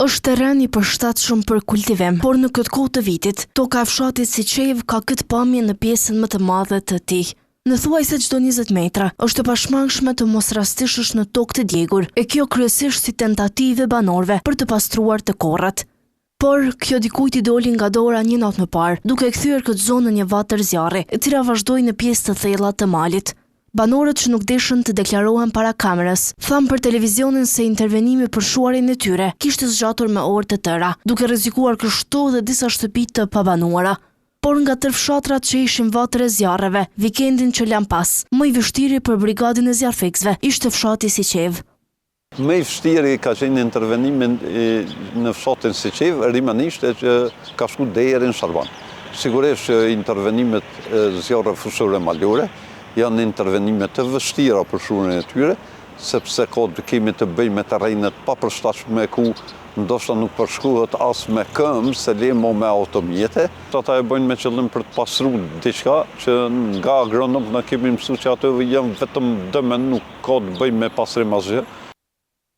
Është terren i përshtatshëm për kultivim, por në këtë kohë të vitit, toka e fshatit Siçev ka këtë pamje në pjesën më të madhe të tij. Në thuajse çdo 20 metra, është e pashmangshme të mos rastishësh në tokë të djegur, e kjo kryesisht si tentative banorëve për të pastruar të korrat. Por kjo dikujt i doli nga dora një natë më parë, duke kthyer këtë zonë në një vatër zjarri, e cila vazhdoi në pjesë të thella të malit. Banorët që nuk deshën të deklarohen para kamerës, thanë për televizionin se intervenimi për shuarin e tyre kishte zgjatur me orë të tëra, duke rrezikuar kështu dhe disa shtëpi të pabanuara. Por nga tërë fshatrat që ishin vatër e zjarreve, vikendin që lan pas, më i vështiri për brigadin e zjarrfiksve ishte fshati Siçev. Më i vështiri ka qenë intervenimin në fshatin Siçev, rimanisht që ka shku deri në Sharban. Sigurisht që intervenimet zjarre fushore malore janë intervenime të vështira për shurën e tyre, sepse kemi të bëjmë me terrenet pa përshtatshme ku ndoshta nuk përshkruhet as me këmbë, se lemo me automjete. Ata e bëjnë me qëllim për të pasruar diçka që nga agronom na kemi mësuar që ato janë vetëm dëme, nuk ka të bëjmë me pasrim asgjë.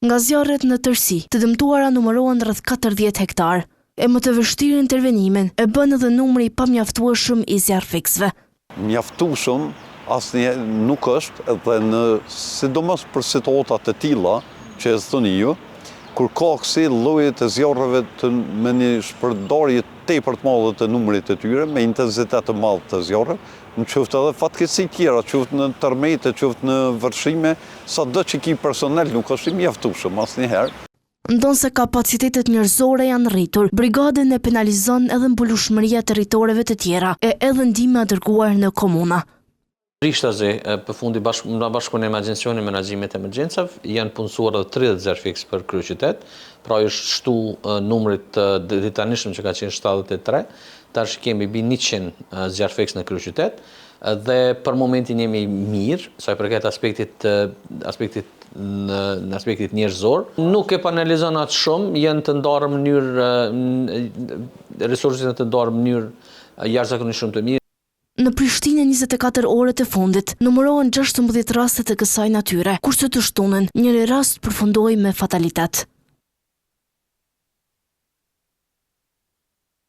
Nga zjarret në tërësi, të dëmtuara numërohen rreth 40 hektar. E më të vështirë intervenimin e bën edhe numri i pamjaftueshëm i zjarrfiksve. Mjaftueshëm asnjëherë nuk është, edhe sidomos për situatat e tilla që e thoni ju, kur ka kësi lloje të zjarreve me një shpërndarje tepër të madhe të numrit të tyre, me intensitet të madh të zjarreve, në qoftë edhe fatkeqësi tjera, qoftë në tërmete, qoftë në vërshime, sado që ki personel nuk është i mjaftueshëm asnjëherë. Ndonse kapacitetet njerëzore janë rritur, brigadën e penalizon edhe mbulueshmëria e territoreve të tjera e edhe ndihma dërguar në komuna. Rishtazi, përfundi në bashkëpunim me Agjencioni Menaxhimit të Emergjencave, janë punësuar edhe 30 zjarrfiks për kryeqytet, pra është shtu numrit ditanishëm që ka qenë 73, tash kemi mbi 100 zjarrfiks në kryeqytet, dhe për momentin jemi mirë, sa i përket në aspektit njerëzor. Nuk e panelizon atë shumë, janë të ndarë në mënyrë resurset janë të ndarë në mënyrë jashtëzakonisht shumë të mirë. Në Prishtinë 24 orët e fundit, numërohen 16 raste të kësaj natyre, kurse të shtunën, njëri rast përfundoi me fatalitet.